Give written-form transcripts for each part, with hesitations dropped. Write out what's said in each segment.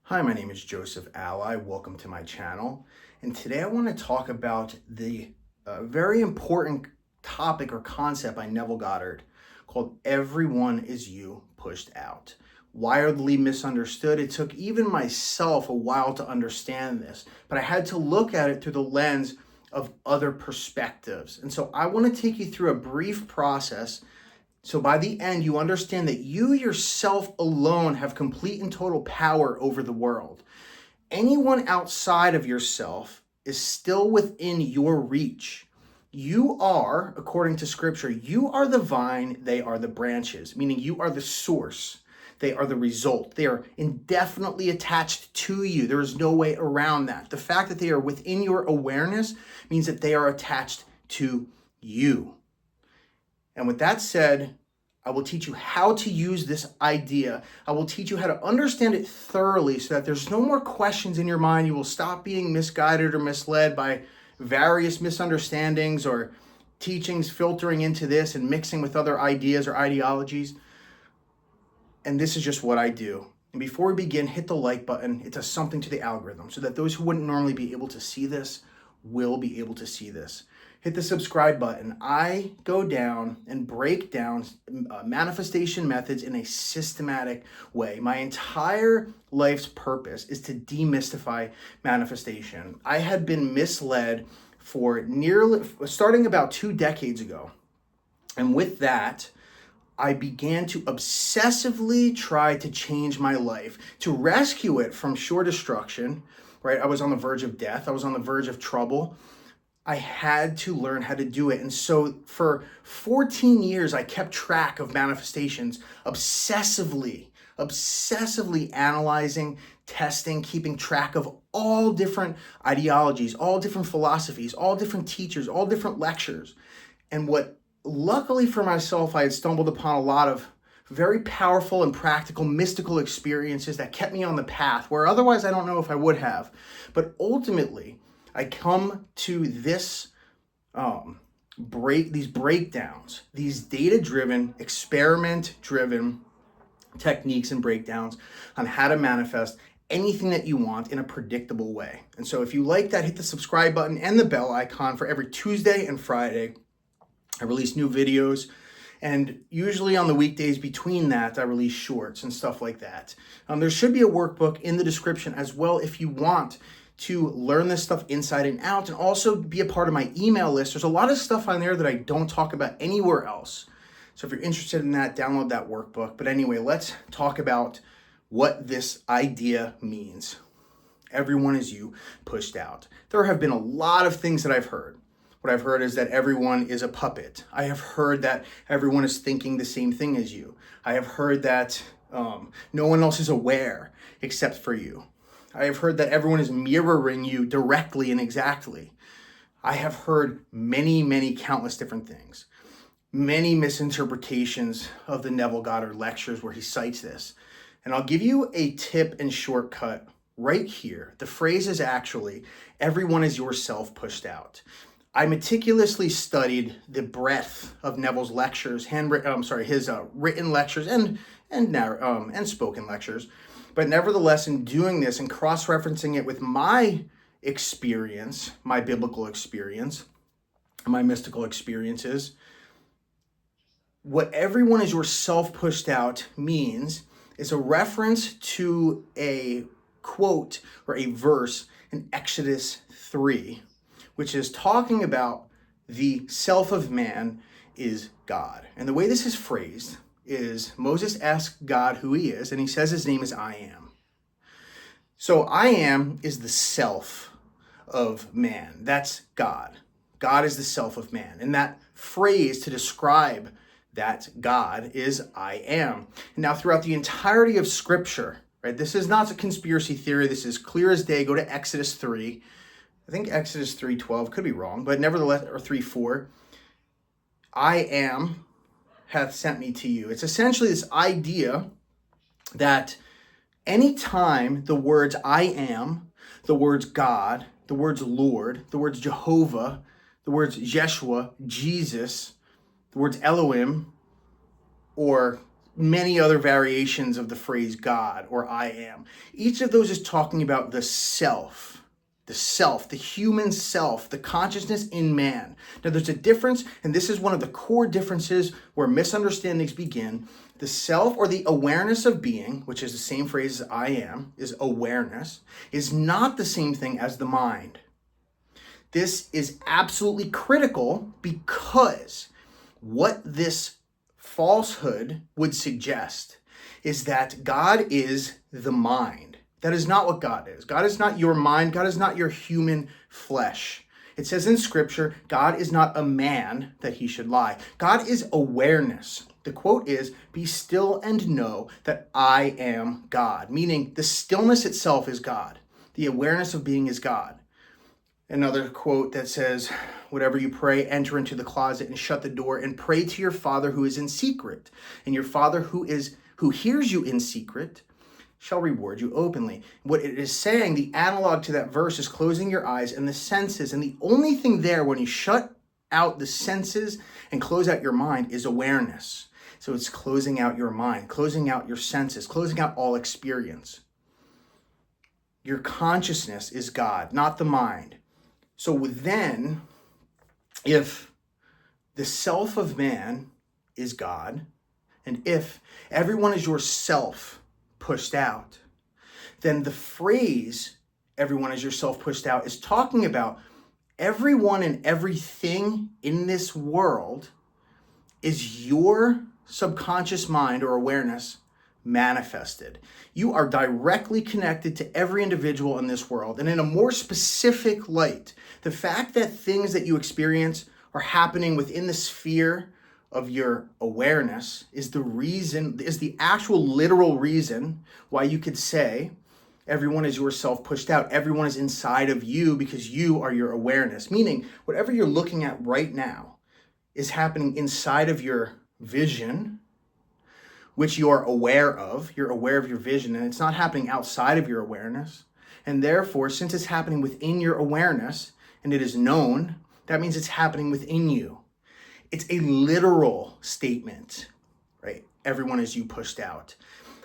Hi, my name is Joseph Alai. Welcome to my channel. And today I want to talk about the very important topic or concept by Neville Goddard called Everyone is You Pushed Out. Widely misunderstood. It took even myself a while to understand this, but I had to look at it through the lens of other perspectives. And so I want to take you through a brief process so by the end, you understand that you yourself alone have complete and total power over the world. Anyone outside of yourself is still within your reach. You are, according to scripture, you are the vine, they are the branches, meaning you are the source. They are the result. They are indefinitely attached to you. There is no way around that. The fact that they are within your awareness means that they are attached to you. And with that said, I will teach you how to use this idea. I will teach you how to understand it thoroughly so that there's no more questions in your mind. You will stop being misguided or misled by various misunderstandings or teachings filtering into this and mixing with other ideas or ideologies. And this is just what I do. And before we begin, hit the like button. It does something to the algorithm so that those who wouldn't normally be able to see this will be able to see this. Hit the subscribe button. I go down and break down manifestation methods in a systematic way. My entire life's purpose is to demystify manifestation. I had been misled for starting about 2 decades ago. And with that, I began to obsessively try to change my life, to rescue it from sure destruction, right? I was on the verge of death. I was on the verge of trouble. I had to learn how to do it. And so for 14 years, I kept track of manifestations, obsessively analyzing, testing, keeping track of all different ideologies, all different philosophies, all different teachers, all different lectures. And what, luckily for myself, I had stumbled upon a lot of very powerful and practical mystical experiences that kept me on the path where otherwise I don't know if I would have. But ultimately, I come to this these breakdowns, these data-driven, experiment-driven techniques and breakdowns on how to manifest anything that you want in a predictable way. And so if you like that, hit the subscribe button and the bell icon for every Tuesday and Friday. I release new videos, and usually on the weekdays between that, I release shorts and stuff like that. There should be a workbook in the description as well if you want to learn this stuff inside and out and also be a part of my email list. There's a lot of stuff on there that I don't talk about anywhere else. So if you're interested in that, download that workbook. But anyway, let's talk about what this idea means. Everyone is you pushed out. There have been a lot of things that I've heard. What I've heard is that everyone is a puppet. I have heard that everyone is thinking the same thing as you. I have heard that no one else is aware except for you. I have heard that everyone is mirroring you directly and exactly. I have heard many countless different things. Many misinterpretations of the Neville Goddard lectures where he cites this. And I'll give you a tip and shortcut right here. The phrase is actually, everyone is yourself pushed out. I meticulously studied the breadth of Neville's lectures, his written lectures and spoken lectures. But nevertheless, in doing this and cross-referencing it with my experience, my biblical experience, my mystical experiences, what everyone is yourself pushed out means is a reference to a quote or a verse in Exodus 3, which is talking about the self of man is God. And the way this is phrased is Moses asks God who he is, and he says his name is I am. So I am is the self of man. That's God. God is the self of man. And that phrase to describe that God is I am. And now throughout the entirety of scripture, right, this is not a conspiracy theory. This is clear as day. Go to Exodus 3. I think Exodus 3:12, could be wrong, but nevertheless, or 3:4. I am hath sent me to you. It's essentially this idea that anytime the words I am, the words God, the words Lord, the words Jehovah, the words Yeshua, Jesus, the words Elohim, or many other variations of the phrase God or I am. Each of those is talking about the self, the human self, the consciousness in man. Now there's a difference, and this is one of the core differences where misunderstandings begin. The self, or the awareness of being, which is the same phrase as I am, is awareness, is not the same thing as the mind. This is absolutely critical because what this falsehood would suggest is that God is the mind. That is not what God is. God is not your mind. God is not your human flesh. It says in scripture, God is not a man that he should lie. God is awareness. The quote is, "Be still and know that I am God," meaning the stillness itself is God. The awareness of being is God. Another quote that says, "Whatever you pray, enter into the closet and shut the door and pray to your Father who is in secret. And your Father who hears you in secret shall reward you openly." What it is saying, the analog to that verse, is closing your eyes and the senses. And the only thing there when you shut out the senses and close out your mind is awareness. So it's closing out your mind, closing out your senses, closing out all experience. Your consciousness is God, not the mind. So then, if the self of man is God, and if everyone is yourself pushed out, then the phrase "everyone is yourself pushed out" is talking about everyone and everything in this world is your subconscious mind or awareness manifested. You are directly connected to every individual in this world. And in a more specific light, the fact that things that you experience are happening within the sphere of your awareness is the actual literal reason why you could say everyone is yourself pushed out. Everyone is inside of you because you are your awareness. Meaning, whatever you're looking at right now is happening inside of your vision, which you are aware of. You're aware of your vision, and it's not happening outside of your awareness. And therefore, since it's happening within your awareness and it is known, that means it's happening within you. It's a literal statement, right? Everyone is you pushed out.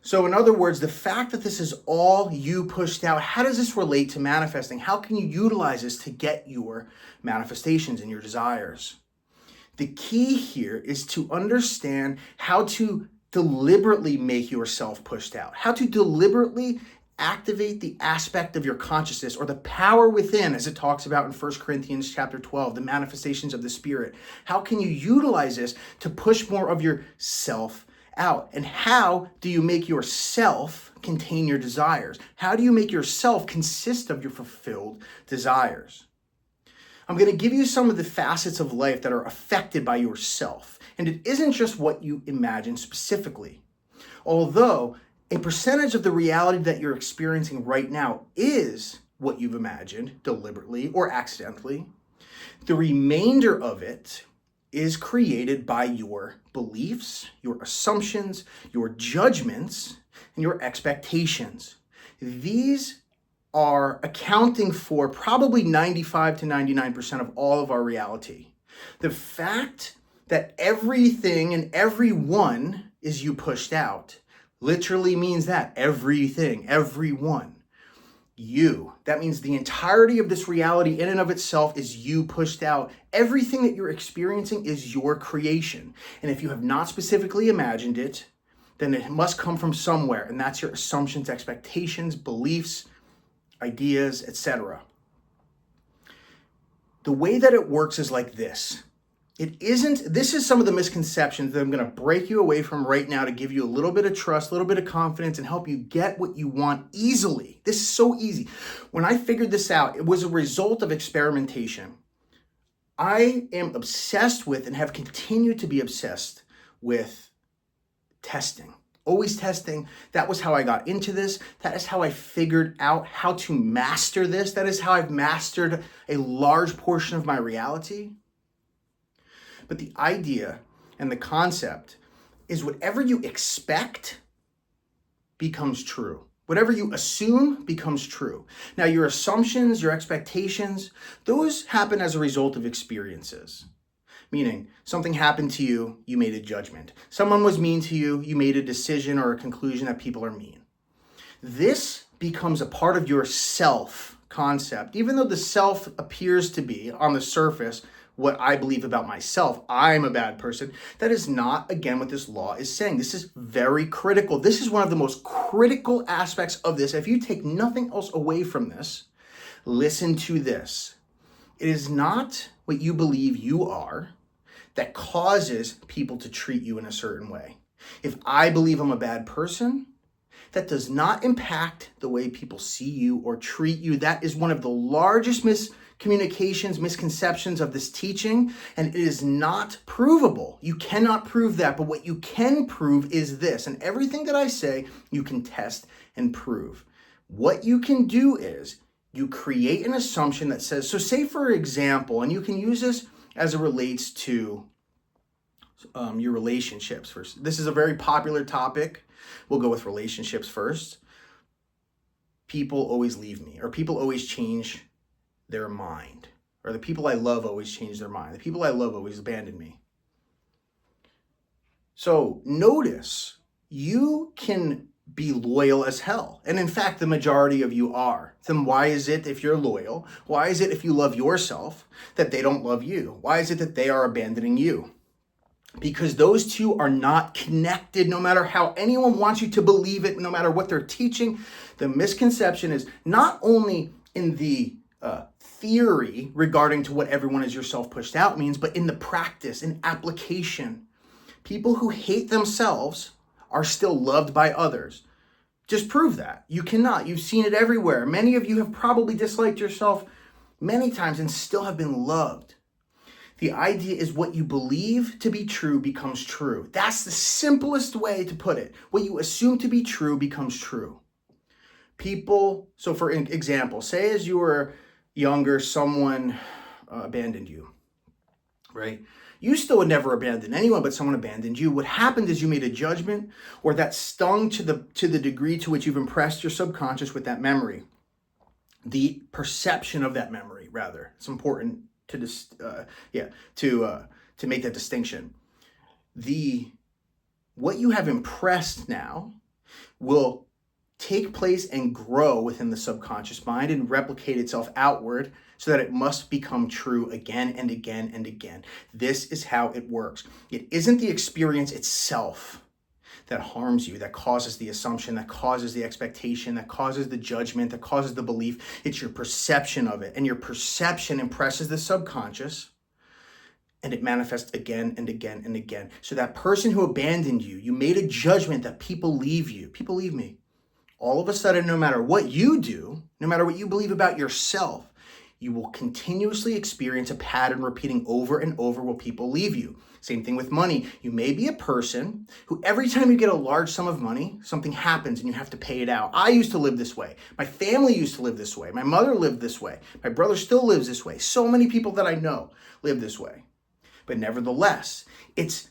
So in other words, the fact that this is all you pushed out, how does this relate to manifesting? How can you utilize this to get your manifestations and your desires? The key here is to understand how to deliberately make yourself pushed out, how to deliberately activate the aspect of your consciousness or the power within, as it talks about in 1 Corinthians chapter 12, the manifestations of the Spirit. How can you utilize this to push more of yourself out? And how do you make yourself contain your desires? How do you make yourself consist of your fulfilled desires? I'm going to give you some of the facets of life that are affected by yourself. And it isn't just what you imagine specifically. Although a percentage of the reality that you're experiencing right now is what you've imagined deliberately or accidentally, the remainder of it is created by your beliefs, your assumptions, your judgments, and your expectations. These are accounting for probably 95 to 99% of all of our reality. The fact that everything and everyone is you pushed out literally means that everything, everyone, you. That means the entirety of this reality in and of itself is you pushed out. Everything that you're experiencing is your creation. And if you have not specifically imagined it, then it must come from somewhere. And that's your assumptions, expectations, beliefs, ideas, etc. The way that it works is like this. This is some of the misconceptions that I'm going to break you away from right now to give you a little bit of trust, a little bit of confidence, and help you get what you want easily. This is so easy. When I figured this out, it was a result of experimentation. I am obsessed with and have continued to be obsessed with testing. Always testing. That was how I got into this. That is how I figured out how to master this. That is how I've mastered a large portion of my reality. But the idea and the concept is whatever you expect becomes true. Whatever you assume becomes true. Now, your assumptions, your expectations, those happen as a result of experiences. Meaning, something happened to you, you made a judgment. Someone was mean to you, you made a decision or a conclusion that people are mean. This becomes a part of your self concept. Even though the self appears to be, on the surface, what I believe about myself, I'm a bad person, that is not, again, what this law is saying. This is very critical. This is one of the most critical aspects of this. If you take nothing else away from this, listen to this. It is not what you believe you are that causes people to treat you in a certain way. If I believe I'm a bad person, that does not impact the way people see you or treat you. That is one of the largest misconceptions of this teaching, and it is not provable. You cannot prove that, but what you can prove is this, and everything that I say, you can test and prove. What you can do is you create an assumption that says, so say for example, and you can use this as it relates to your relationships first. This is a very popular topic. We'll go with relationships first. People always leave me, or people always change their mind, or the people I love always change their mind. The people I love always abandon me. So notice, you can be loyal as hell. And in fact, the majority of you are. Then why is it, if you're loyal, why is it if you love yourself that they don't love you? Why is it that they are abandoning you? Because those two are not connected, no matter how anyone wants you to believe it, no matter what they're teaching. The misconception is not only in the theory regarding to what everyone is yourself pushed out means, but in the practice, in application. People who hate themselves are still loved by others. Just prove that. You cannot. You've seen it everywhere. Many of you have probably disliked yourself many times and still have been loved. The idea is what you believe to be true becomes true. That's the simplest way to put it. What you assume to be true becomes true. People, so for example, say as you were younger, someone abandoned you, right? You still would never abandon anyone, but someone abandoned you. What happened is you made a judgment, or that stung to the degree to which you've impressed your subconscious with that memory. The perception of that memory, rather. It's important to make that distinction. What you have impressed now will take place and grow within the subconscious mind and replicate itself outward, so that it must become true again and again and again. This is how it works. It isn't the experience itself that harms you, that causes the assumption, that causes the expectation, that causes the judgment, that causes the belief. It's your perception of it. And your perception impresses the subconscious, and it manifests again and again and again. So that person who abandoned you, you made a judgment that people leave you. People leave me. All of a sudden, no matter what you do, no matter what you believe about yourself, you will continuously experience a pattern repeating over and over where people leave you. Same thing with money. You may be a person who every time you get a large sum of money, something happens and you have to pay it out. I used to live this way. My family used to live this way. My mother lived this way. My brother still lives this way. So many people that I know live this way. But nevertheless,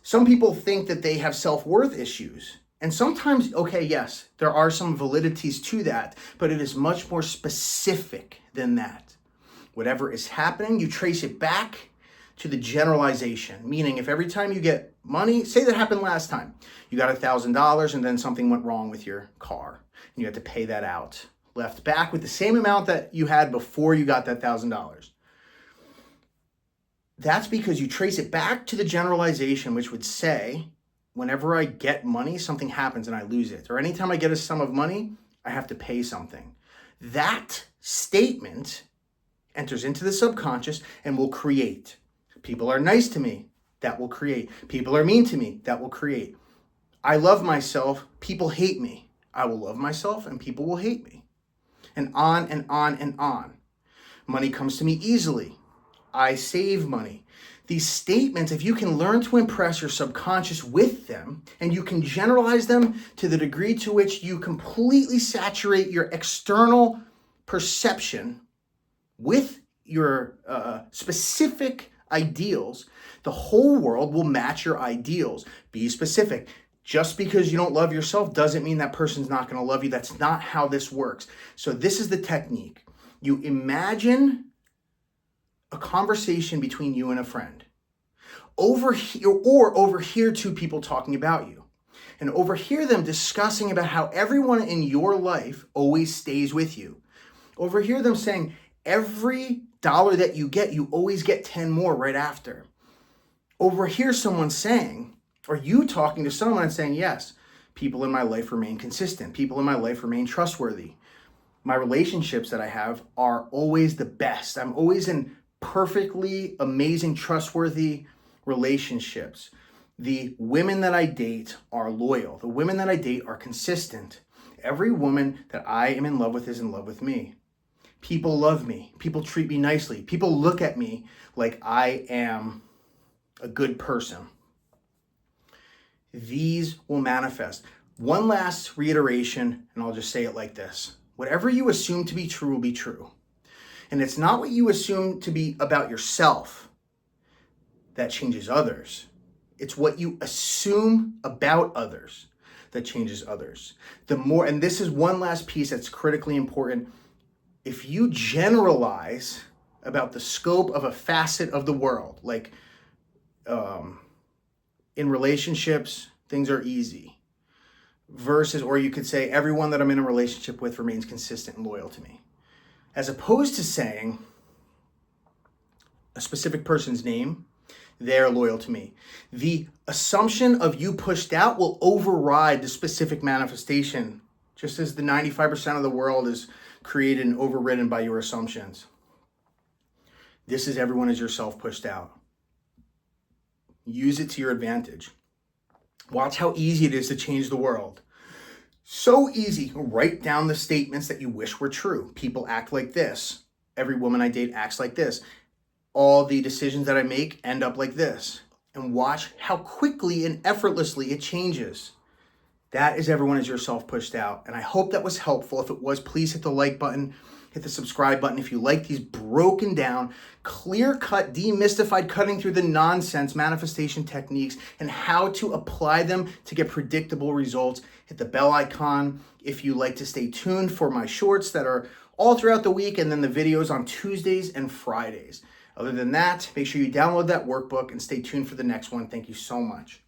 some people think that they have self-worth issues. And sometimes, okay, yes, there are some validities to that, but it is much more specific than that. Whatever is happening, you trace it back to the generalization. Meaning, if every time you get money, say that happened last time, you got $1,000 and then something went wrong with your car and you had to pay that out. Left back with the same amount that you had before you got that $1,000. That's because you trace it back to the generalization, which would say, whenever I get money, something happens and I lose it. Or anytime I get a sum of money, I have to pay something. That statement enters into the subconscious and will create. People are nice to me, that will create. People are mean to me, that will create. I love myself, people hate me. I will love myself and people will hate me. And on and on and on. Money comes to me easily. I save money. These statements, if you can learn to impress your subconscious with them, and you can generalize them to the degree to which you completely saturate your external perception with your specific ideals, the whole world will match your ideals. Be specific. Just because you don't love yourself doesn't mean that person's not going to love you. That's not how this works. So this is the technique. You imagine a conversation between you and a friend. overhear two people talking about you and overhear them discussing about how everyone in your life always stays with you. Overhear them saying every dollar that you get, you always get 10 more right after. Overhear someone saying, or you talking to someone and saying, yes, people in my life remain consistent. People in my life remain trustworthy. My relationships that I have are always the best. I'm always in perfectly amazing, trustworthy relationships. The women that I date are loyal. The women that I date are consistent. Every woman that I am in love with is in love with me. People love me. People treat me nicely. People look at me like I am a good person. These will manifest. One last reiteration, and I'll just say it like this. Whatever you assume to be true will be true. And it's not what you assume to be about yourself that changes others. It's what you assume about others that changes others. The more, and this is one last piece that's critically important. If you generalize about the scope of a facet of the world, like in relationships, things are easy. Versus, or you could say, everyone that I'm in a relationship with remains consistent and loyal to me. As opposed to saying a specific person's name, they're loyal to me. The assumption of you pushed out will override the specific manifestation, just as the 95% of the world is created and overridden by your assumptions. This is everyone is yourself pushed out. Use it to your advantage. Watch how easy it is to change the world. So easy. Write down the statements that you wish were true. People act like this. Every woman I date acts like this. All the decisions that I make end up like this. And watch how quickly and effortlessly it changes. That is everyone is yourself pushed out. And I hope that was helpful. If it was, please hit the like button. Hit the subscribe button if you like these broken down, clear-cut, demystified, cutting through the nonsense manifestation techniques and how to apply them to get predictable results. Hit the bell icon if you like to stay tuned for my shorts that are all throughout the week and then the videos on Tuesdays and Fridays. Other than that, make sure you download that workbook and stay tuned for the next one. Thank you so much.